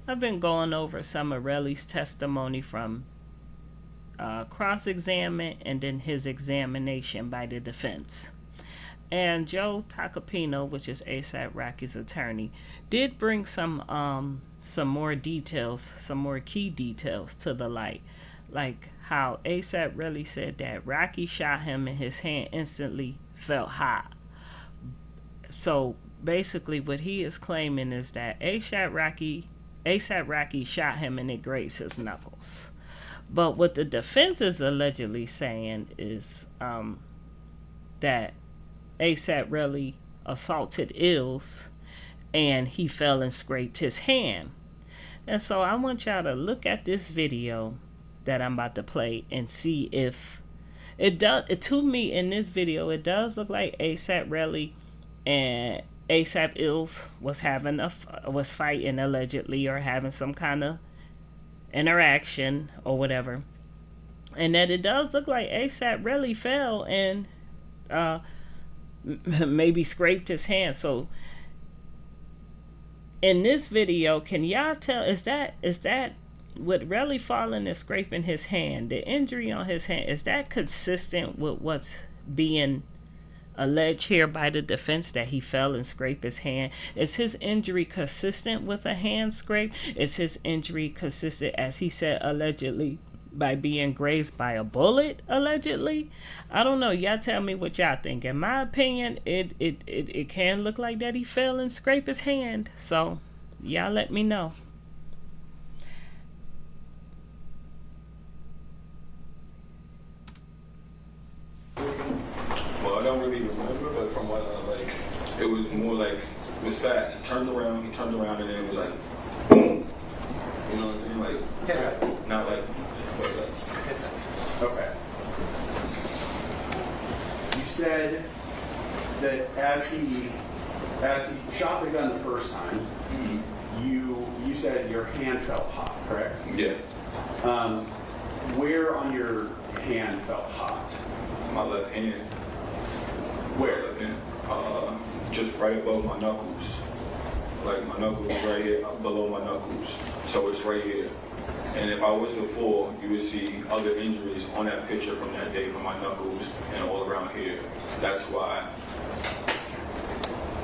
I've been going over some of Relli's testimony from cross-examination and then his examination by the defense. And Joe Tacopino, which is ASAP Rocky's attorney, did bring some more details, some more key details to the light, like how ASAP Relli said that Rocky shot him and his hand instantly felt hot. So basically, what he is claiming is that ASAP Rocky shot him and it grazed his knuckles. But what the defense is allegedly saying is that ASAP Relli assaulted Ills and he fell and scraped his hand. And so I want y'all to look at this video that I'm about to play and see if it does. To me, in this video, it does look like ASAP Relli and ASAP Ills was fighting allegedly, or having some kind of interaction or whatever, and that it does look like ASAP Relli fell and maybe scraped his hand. So in this video, can y'all tell, is that with Relli falling and scraping his hand, the injury on his hand, is that consistent with what's being alleged here by the defense, that he fell and scraped his hand? Is his injury consistent with a hand scrape? Is his injury consistent, as he said, allegedly, by being grazed by a bullet, allegedly? I don't know. Y'all tell me what y'all think. In my opinion, it can look like that he fell and scraped his hand. So y'all let me know. Well, I don't really remember, but from what it was more like, it was fast. He turned around, and then it was like, boom. You know what I'm saying? Like, Okay. not like that. Okay. You said that as he shot the gun the first time, you said your hand felt hot, correct? Yeah. Where on your hand felt hot? My left hand. Where? Left hand. Just right above my knuckles. Like my knuckles right here, below my knuckles. So it's right here. And if I was to fall, you would see other injuries on that picture from that day from my knuckles and all around here. That's why.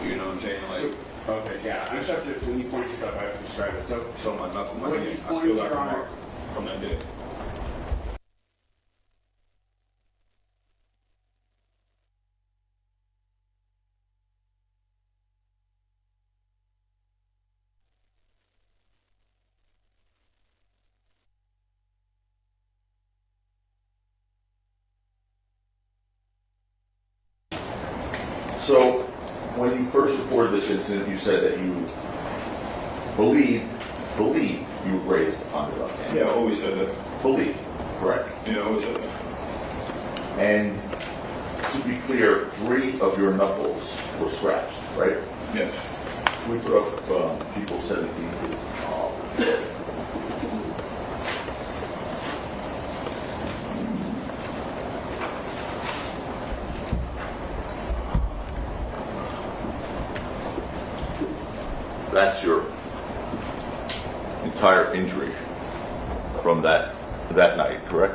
You know what I'm saying? Like. Okay, yeah. I just have to, when you point this up, I have to describe it. So my knuckle, my When hand, you I still got point a your mark from that day. So, when you first reported this incident, you said that you believe you were grazed on your left hand. Yeah, I always said that. Believe, correct? Yeah, I always said that. And to be clear, 3 of your knuckles were scratched, right? Yes. We put up people 17 feet. That's your entire injury from that night, correct?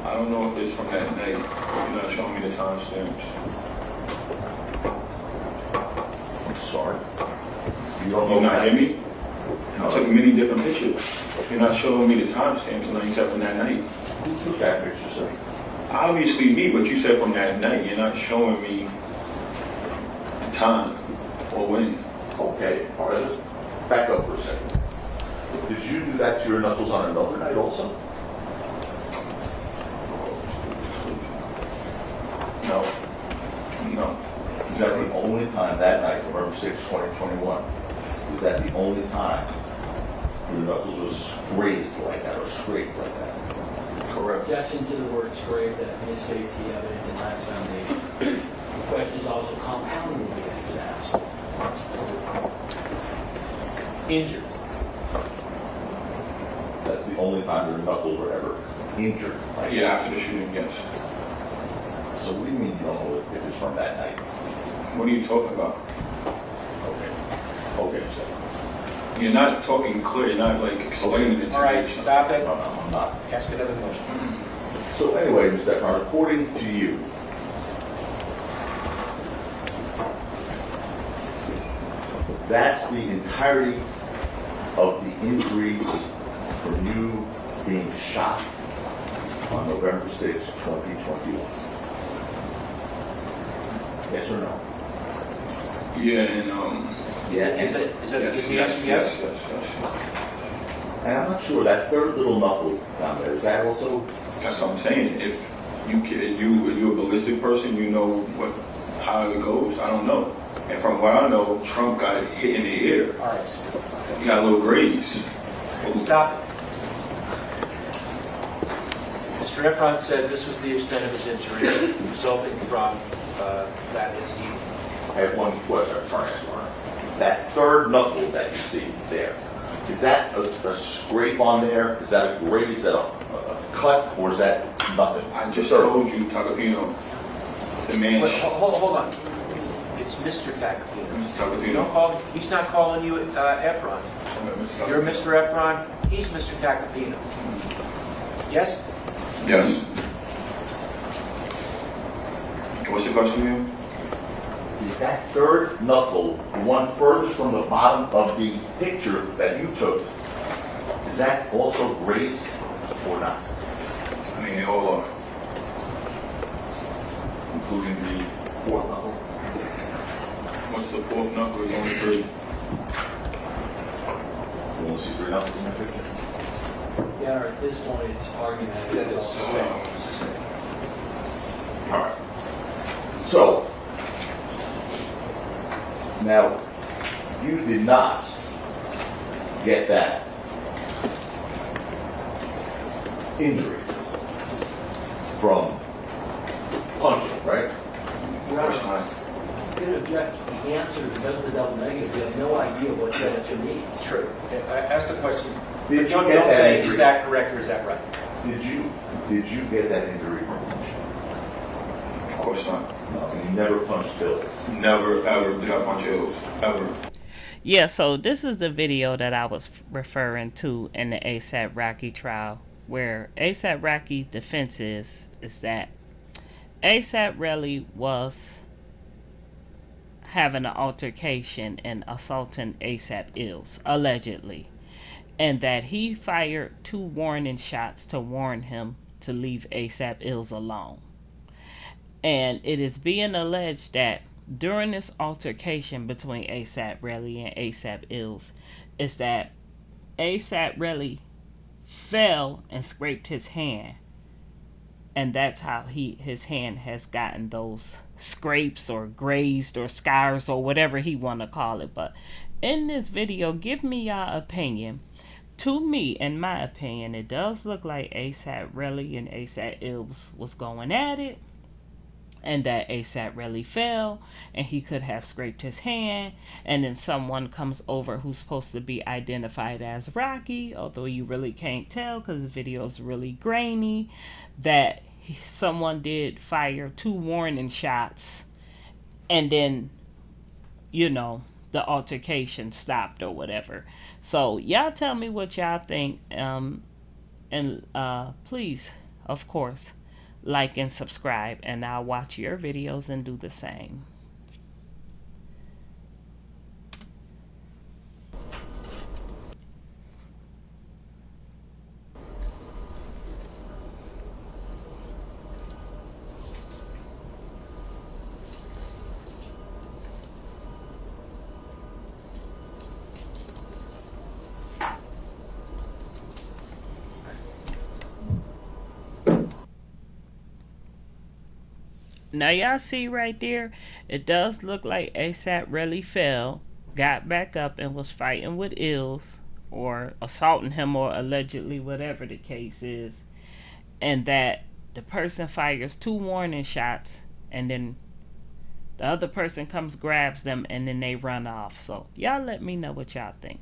I don't know if it's from that night. You're not showing me the timestamps. I'm sorry. You don't You know not that? hear me? No. I took many different pictures. You're not showing me the timestamps except from that night. Who took that picture, sir? Obviously me, but you said from that night. You're not showing me the time or when. Okay, all right, let's back up for a second. Did you do that to your knuckles on another night also? No. No. Is that the only time that night, November 6, 2021, is that the only time your knuckles was grazed like that or scraped like that? Correct. Objection to the word scrape that misstates the evidence in last foundation. The question is also compounding the evidence asked. Injured. That's the only time your knuckles were ever injured. Like Yeah, after the shooting, yes. So what do you mean you don't know if it's from that night? What are you talking about? Okay. Okay, so You're not talking clear, you're not like explaining it to me. All right, stop it. No, no, I'm not. Ask another question. So anyway, Mr. Efron, according to you, that's the entirety of the injuries from you being shot on November 6, 2021. Yes or no? Yeah, and Is it, yes, is the answer yes? And I'm not sure, that third little knuckle down there, is that also? That's what I'm saying. If you're a ballistic person, you know how it goes. I don't know. And from what I know, Trump got hit in the ear. All right, He got a little graze. stop it. Mr. Efron said this was the extent of his injury resulting from that he. I have one question I'm trying to ask, Warren. That third knuckle that you see there, is that a scrape on there? Is that a graze? Is that a cut? Or is that nothing? I just told you, Tacopino, the man. Wait, hold on. It's Mr. Tacopino. Mr. You don't Tacopino. call, he's not calling you Efron. You're Mr. Efron, he's Mr. Tacopino. Yes? Yes. What's the question again? Is that third knuckle, the one furthest from the bottom of the picture that you took, is that also grazed or not? I mean, they all are. Including the fourth knuckle? What's the fourth knuckle? It's only 3. You only see 3 knuckles in that picture? Yeah, at this point, it's argumentative. Yeah, it's the same. All right. So, now, you did not get that injury from punching, right? Of course not. You can object to the answer because of the double negative. You have no idea what the answer means. It's true. I asked the question. Did you Don't get that say, injury? is that correct or is that right? Did you get that injury from punching? Of course not. No, and you never punched Bills. Never, ever did I punch Hills. Ever. Yeah, so this is the video that I was referring to in the ASAP Rocky trial, where ASAP Rocky defense is that ASAP Relli was having an altercation and assaulting ASAP Ills, allegedly, and that he fired 2 warning shots to warn him to leave ASAP Ills alone. And it is being alleged that during this altercation between ASAP Relli and ASAP Ills, is that ASAP Relli fell and scraped his hand. And that's how his hand has gotten those scrapes or grazed or scars or whatever he want to call it. But in this video, give me your opinion. To me, in my opinion, it does look like ASAP Relli and ASAP Ills was going at it, and that ASAP Relli fell and he could have scraped his hand, and then someone comes over who's supposed to be identified as Rocky, although you really can't tell because the video is really grainy, that someone did fire 2 warning shots, and then, you know, the altercation stopped or whatever. So y'all tell me what y'all think, and please, of course, like and subscribe, and I'll watch your videos and do the same. Now y'all see right there, it does look like ASAP Relli fell, got back up, and was fighting with Ills, or assaulting him, or allegedly, whatever the case is, and that the person fires 2 warning shots, and then the other person comes, grabs them, and then they run off. So y'all let me know what y'all think.